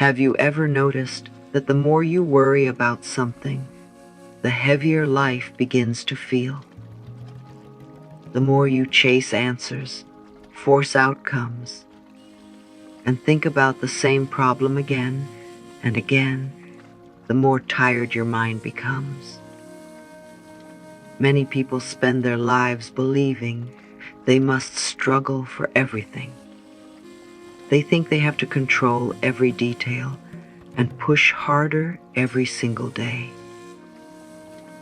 Have you ever noticed that the more you worry about something, the heavier life begins to feel? The more you chase answers, force outcomes, and think about the same problem again and again, the more tired your mind becomes. Many people spend their lives believing they must struggle for everything. They think they have to control every detail and push harder every single day.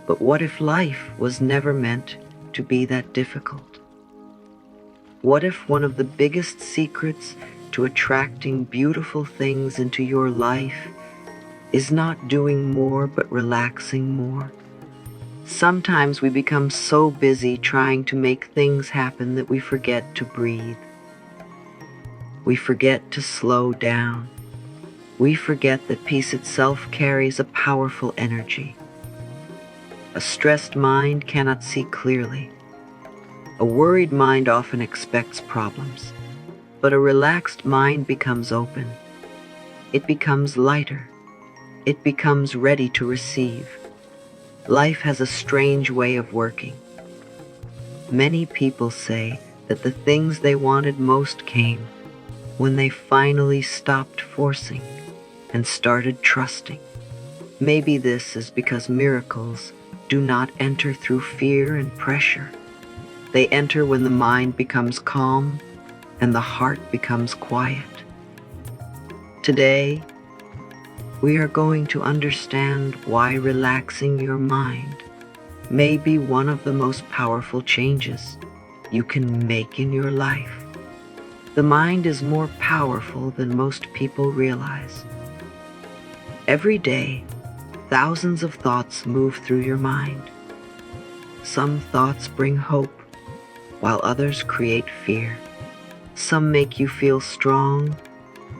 But what if life was never meant to be that difficult? What if one of the biggest secrets to attracting beautiful things into your life is not doing more but relaxing more? Sometimes we become so busy trying to make things happen that we forget to breathe. We forget to slow down. We forget that peace itself carries a powerful energy. A stressed mind cannot see clearly. A worried mind often expects problems, but a relaxed mind becomes open. It becomes lighter. It becomes ready to receive. Life has a strange way of working. Many people say that the things they wanted most came when they finally stopped forcing and started trusting. Maybe this is because miracles do not enter through fear and pressure. They enter when the mind becomes calm and the heart becomes quiet. Today, we are going to understand why relaxing your mind may be one of the most powerful changes you can make in your life. The mind is more powerful than most people realize. Every day, thousands of thoughts move through your mind. Some thoughts bring hope, while others create fear. Some make you feel strong,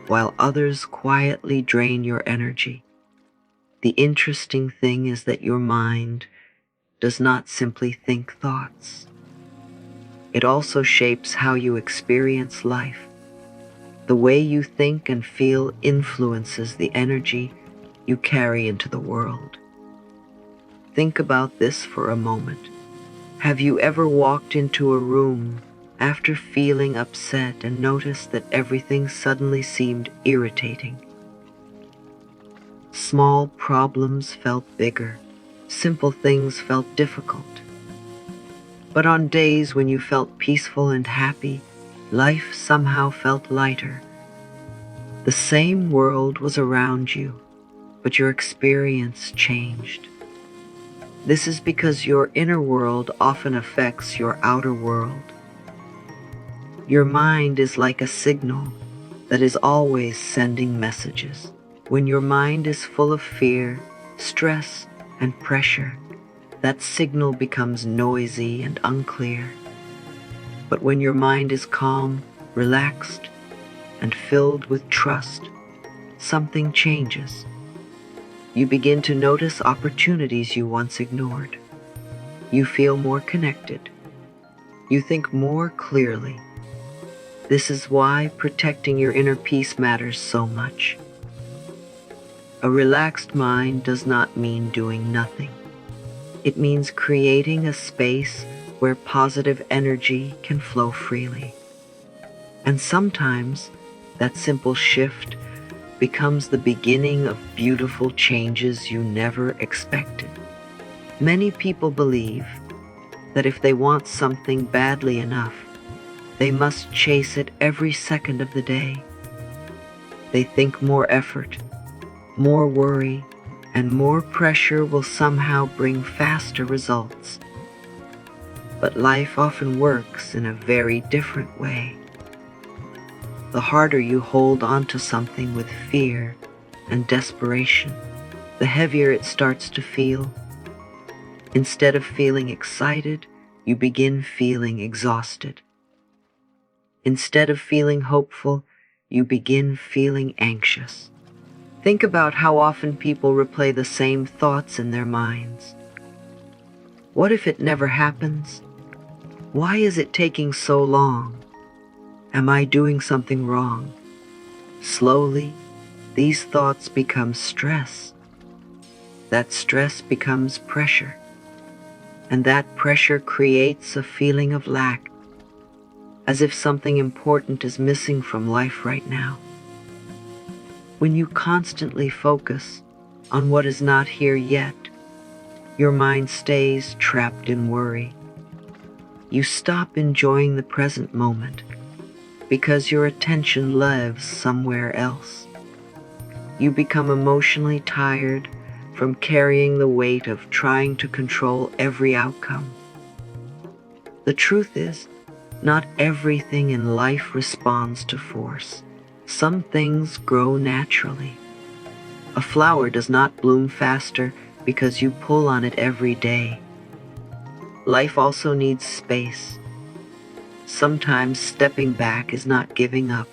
while others quietly drain your energy. The interesting thing is that your mind does not simply think thoughts. It also shapes how you experience life. The way you think and feel influences the energy you carry into the world. Think about this for a moment. Have you ever walked into a room after feeling upset and noticed that everything suddenly seemed irritating? Small problems felt bigger. Simple things felt difficult. But on days when you felt peaceful and happy, life somehow felt lighter. The same world was around you, but your experience changed. This is because your inner world often affects your outer world. Your mind is like a signal that is always sending messages. When your mind is full of fear, stress, and pressure, that signal becomes noisy and unclear. But when your mind is calm, relaxed, and filled with trust, something changes. You begin to notice opportunities you once ignored. You feel more connected. You think more clearly. This is why protecting your inner peace matters so much. A relaxed mind does not mean doing nothing. It means creating a space where positive energy can flow freely. And sometimes that simple shift becomes the beginning of beautiful changes you never expected. Many people believe that if they want something badly enough, they must chase it every second of the day. They think more effort, more worry, and more pressure will somehow bring faster results. But life often works in a very different way. The harder you hold on to something with fear and desperation, the heavier it starts to feel. Instead of feeling excited, you begin feeling exhausted. Instead of feeling hopeful, you begin feeling anxious. Think about how often people replay the same thoughts in their minds. What if it never happens? Why is it taking so long? Am I doing something wrong? Slowly, these thoughts become stress. That stress becomes pressure. And that pressure creates a feeling of lack, as if something important is missing from life right now. When you constantly focus on what is not here yet, your mind stays trapped in worry. You stop enjoying the present moment because your attention lives somewhere else. You become emotionally tired from carrying the weight of trying to control every outcome. The truth is, not everything in life responds to force. Some things grow naturally. A flower does not bloom faster because you pull on it every day. Life also needs space. Sometimes stepping back is not giving up.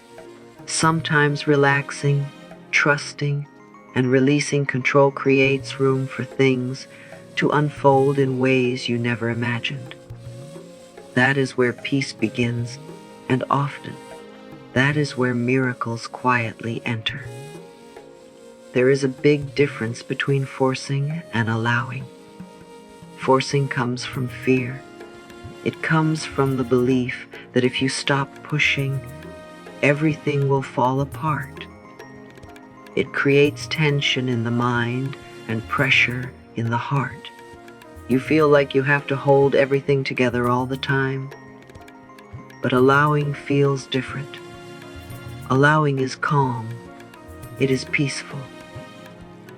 Sometimes relaxing, trusting, and releasing control creates room for things to unfold in ways you never imagined. That is where peace begins, and often, that is where miracles quietly enter. There is a big difference between forcing and allowing. Forcing comes from fear. It comes from the belief that if you stop pushing, everything will fall apart. It creates tension in the mind and pressure in the heart. You feel like you have to hold everything together all the time. But allowing feels different. Allowing is calm. It is peaceful.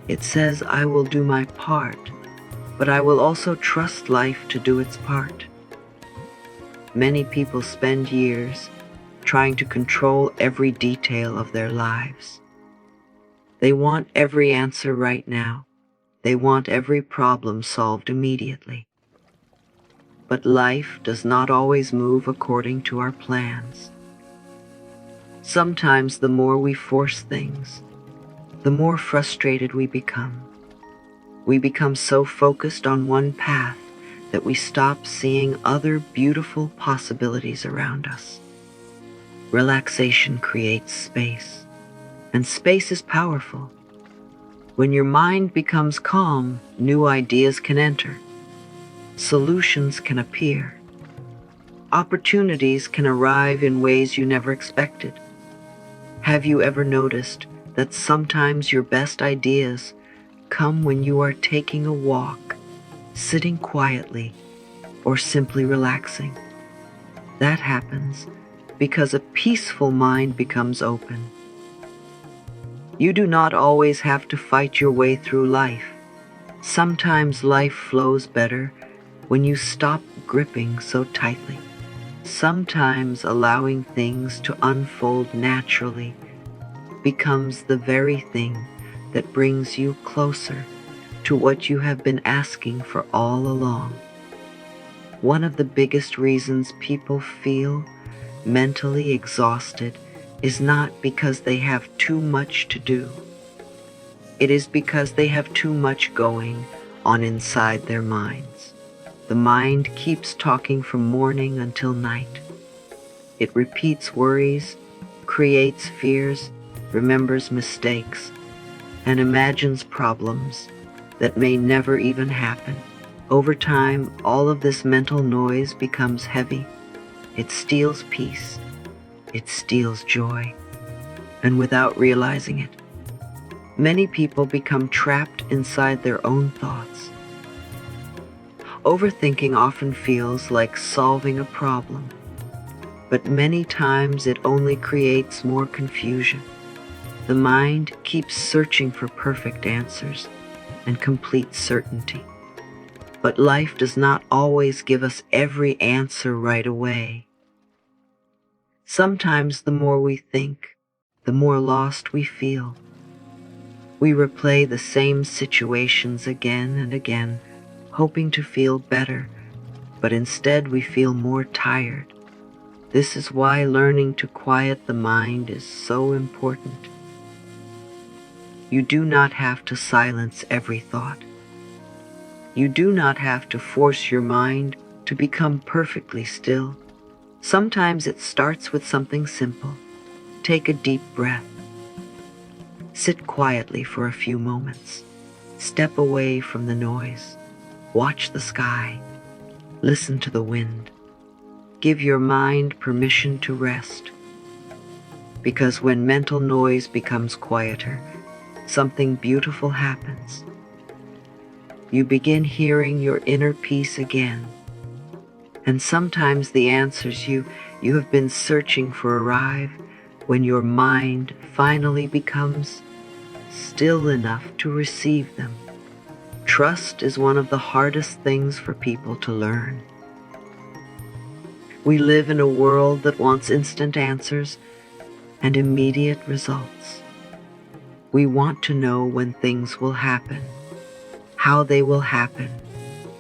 It says, I will do my part, but I will also trust life to do its part. Many people spend years trying to control every detail of their lives. They want every answer right now. They want every problem solved immediately. But life does not always move according to our plans. Sometimes the more we force things, the more frustrated we become. We become so focused on one path that we stop seeing other beautiful possibilities around us. Relaxation creates space, and space is powerful. When your mind becomes calm, new ideas can enter. Solutions can appear. Opportunities can arrive in ways you never expected. Have you ever noticed that sometimes your best ideas come when you are taking a walk, sitting quietly, or simply relaxing? That happens because a peaceful mind becomes open. You do not always have to fight your way through life. Sometimes life flows better when you stop gripping so tightly. Sometimes allowing things to unfold naturally becomes the very thing that brings you closer to what you have been asking for all along. One of the biggest reasons people feel mentally exhausted is not because they have too much to do. It is because they have too much going on inside their minds. The mind keeps talking from morning until night. It repeats worries, creates fears, remembers mistakes, and imagines problems that may never even happen. Over time, all of this mental noise becomes heavy. It steals peace. It steals joy. And without realizing it, many people become trapped inside their own thoughts. Overthinking often feels like solving a problem, but many times it only creates more confusion. The mind keeps searching for perfect answers and complete certainty. But life does not always give us every answer right away. Sometimes the more we think, the more lost we feel. We replay the same situations again and again, hoping to feel better, but instead we feel more tired. This is why learning to quiet the mind is so important. You do not have to silence every thought. You do not have to force your mind to become perfectly still. Sometimes it starts with something simple. Take a deep breath. Sit quietly for a few moments. Step away from the noise. Watch the sky. Listen to the wind. Give your mind permission to rest. Because when mental noise becomes quieter, something beautiful happens. You begin hearing your inner peace again. And sometimes the answers you have been searching for arrive when your mind finally becomes still enough to receive them. Trust is one of the hardest things for people to learn. We live in a world that wants instant answers and immediate results. We want to know when things will happen, how they will happen,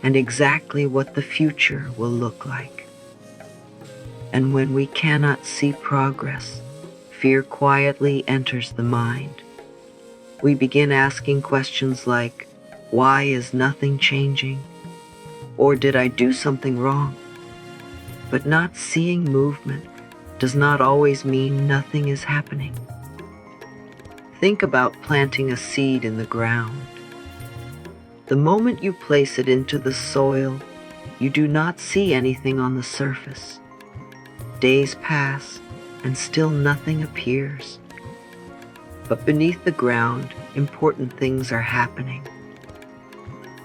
and exactly what the future will look like. And when we cannot see progress, fear quietly enters the mind. We begin asking questions like, why is nothing changing? Or did I do something wrong? But not seeing movement does not always mean nothing is happening. Think about planting a seed in the ground. The moment you place it into the soil, you do not see anything on the surface. Days pass, and still nothing appears. But beneath the ground, important things are happening.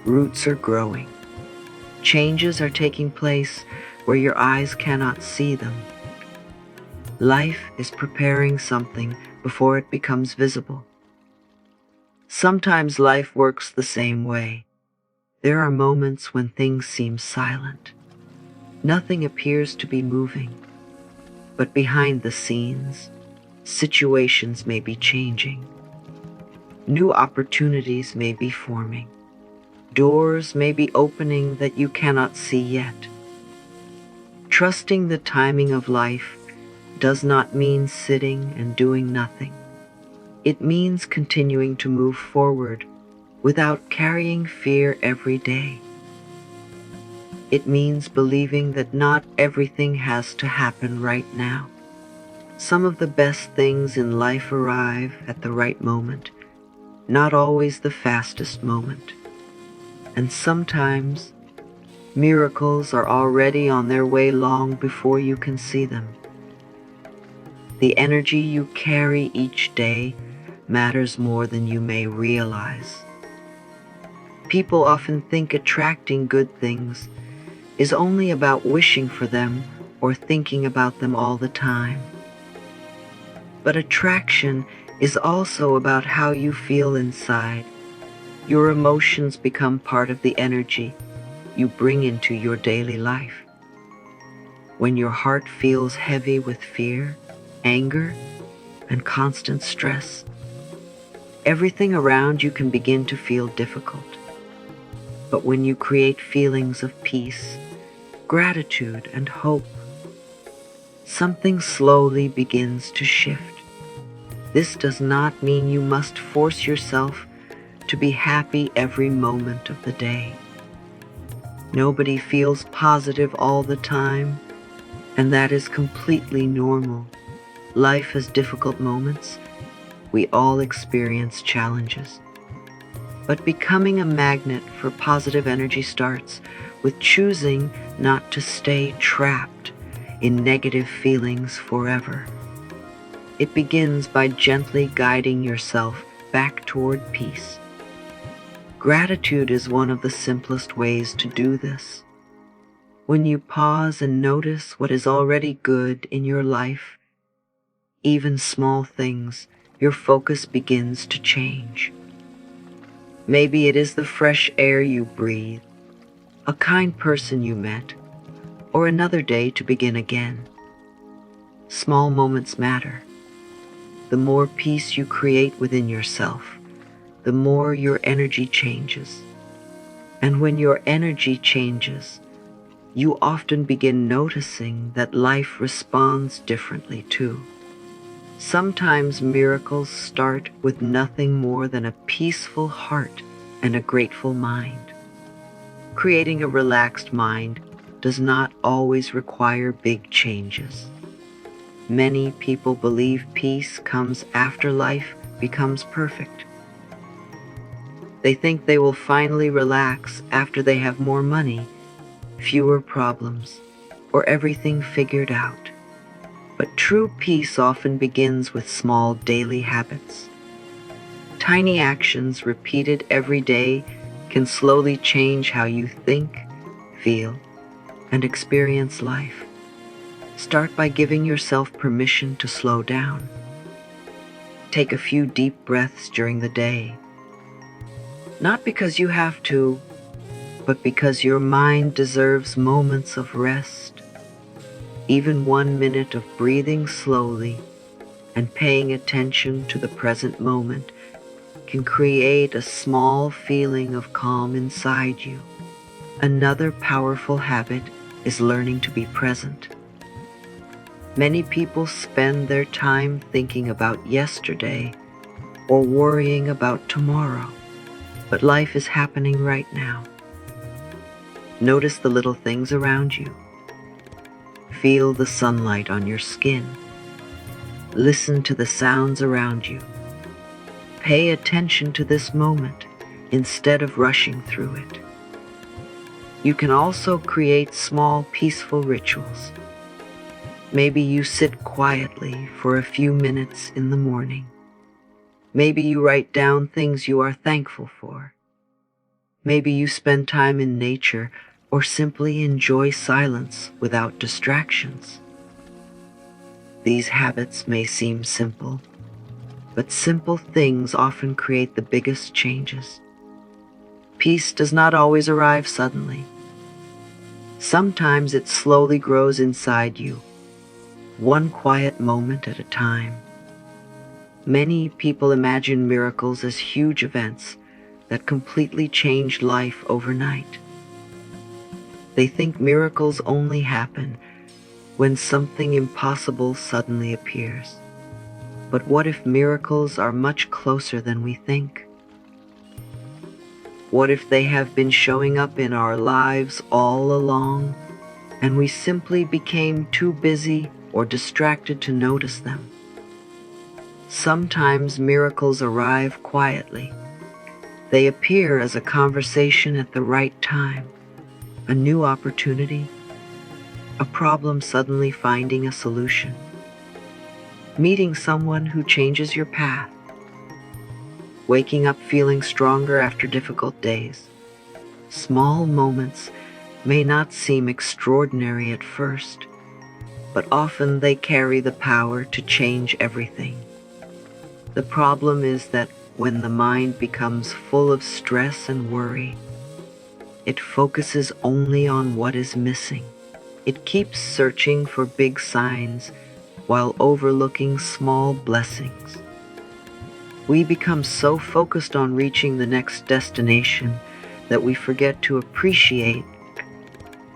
Roots are growing. Changes are taking place where your eyes cannot see them. Life is preparing something before it becomes visible. Sometimes life works the same way. There are moments when things seem silent. Nothing appears to be moving. But behind the scenes, situations may be changing. New opportunities may be forming. Doors may be opening that you cannot see yet. Trusting the timing of life does not mean sitting and doing nothing. It means continuing to move forward without carrying fear every day. It means believing that not everything has to happen right now. Some of the best things in life arrive at the right moment, not always the fastest moment. And sometimes miracles are already on their way long before you can see them. The energy you carry each day matters more than you may realize. People often think attracting good things is only about wishing for them or thinking about them all the time. But attraction is also about how you feel inside. Your emotions become part of the energy you bring into your daily life. When your heart feels heavy with fear, anger, and constant stress, everything around you can begin to feel difficult. But when you create feelings of peace, gratitude, and hope, something slowly begins to shift. This does not mean you must force yourself to be happy every moment of the day. Nobody feels positive all the time, and that is completely normal. Life has difficult moments. We all experience challenges. But becoming a magnet for positive energy starts with choosing not to stay trapped in negative feelings forever. It begins by gently guiding yourself back toward peace. Gratitude is one of the simplest ways to do this. When you pause and notice what is already good in your life, even small things, your focus begins to change. Maybe it is the fresh air you breathe, a kind person you met, or another day to begin again. Small moments matter. The more peace you create within yourself, the more your energy changes. And when your energy changes, you often begin noticing that life responds differently too. Sometimes miracles start with nothing more than a peaceful heart and a grateful mind. Creating a relaxed mind does not always require big changes. Many people believe peace comes after life becomes perfect. They think they will finally relax after they have more money, fewer problems, or everything figured out. But true peace often begins with small daily habits. Tiny actions repeated every day can slowly change how you think, feel, and experience life. Start by giving yourself permission to slow down. Take a few deep breaths during the day. Not because you have to, but because your mind deserves moments of rest. Even 1 minute of breathing slowly and paying attention to the present moment can create a small feeling of calm inside you. Another powerful habit is learning to be present. Many people spend their time thinking about yesterday or worrying about tomorrow, but life is happening right now. Notice the little things around you. Feel the sunlight on your skin. Listen to the sounds around you. Pay attention to this moment instead of rushing through it. You can also create small, peaceful rituals. Maybe you sit quietly for a few minutes in the morning. Maybe you write down things you are thankful for. Maybe you spend time in nature or simply enjoy silence without distractions. These habits may seem simple, but simple things often create the biggest changes. Peace does not always arrive suddenly. Sometimes it slowly grows inside you, one quiet moment at a time. Many people imagine miracles as huge events that completely change life overnight. They think miracles only happen when something impossible suddenly appears. But what if miracles are much closer than we think? What if they have been showing up in our lives all along, and we simply became too busy or distracted to notice them? Sometimes miracles arrive quietly. They appear as a conversation at the right time, a new opportunity, a problem suddenly finding a solution, meeting someone who changes your path, waking up feeling stronger after difficult days. Small moments may not seem extraordinary at first, but often they carry the power to change everything. The problem is that when the mind becomes full of stress and worry, it focuses only on what is missing. It keeps searching for big signs while overlooking small blessings. We become so focused on reaching the next destination that we forget to appreciate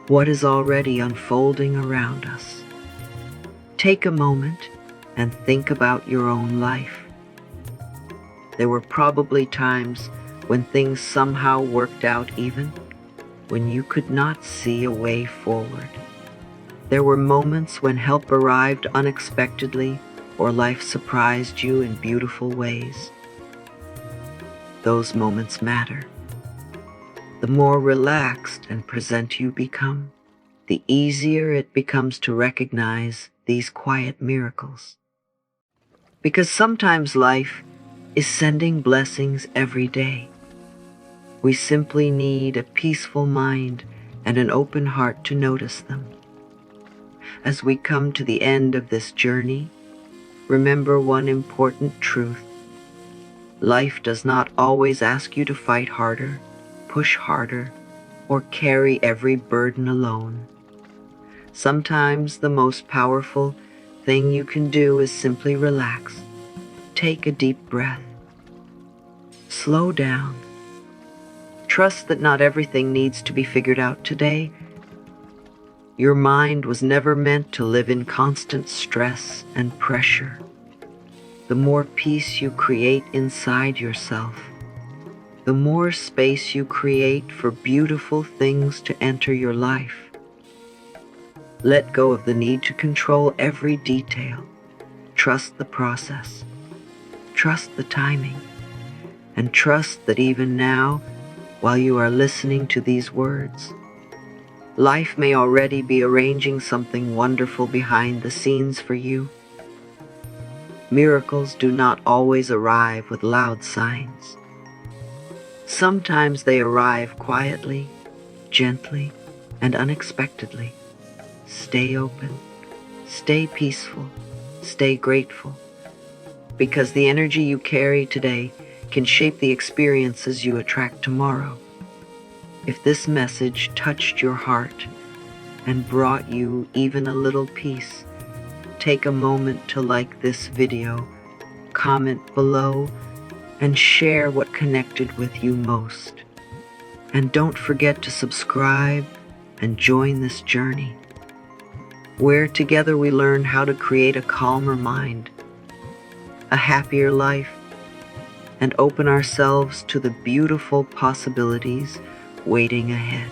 what is already unfolding around us. Take a moment and think about your own life. There were probably times when things somehow worked out even when you could not see a way forward. There were moments when help arrived unexpectedly or life surprised you in beautiful ways. Those moments matter. The more relaxed and present you become, the easier it becomes to recognize these quiet miracles. Because sometimes life is sending blessings every day. We simply need a peaceful mind and an open heart to notice them. As we come to the end of this journey, remember one important truth. Life does not always ask you to fight harder, push harder, or carry every burden alone. Sometimes the most powerful thing you can do is simply relax. Take a deep breath. Slow down. Trust that not everything needs to be figured out today. Your mind was never meant to live in constant stress and pressure. The more peace you create inside yourself, the more space you create for beautiful things to enter your life. Let go of the need to control every detail. Trust the process. Trust the timing, and trust that even now, while you are listening to these words, life may already be arranging something wonderful behind the scenes for you. Miracles do not always arrive with loud signs. Sometimes they arrive quietly, gently, and unexpectedly. Stay open, stay peaceful, stay grateful, because the energy you carry today can shape the experiences you attract tomorrow. If this message touched your heart and brought you even a little peace, take a moment to like this video, comment below, and share what connected with you most. And don't forget to subscribe and join this journey, where together we learn how to create a calmer mind, a happier life, and open ourselves to the beautiful possibilities waiting ahead.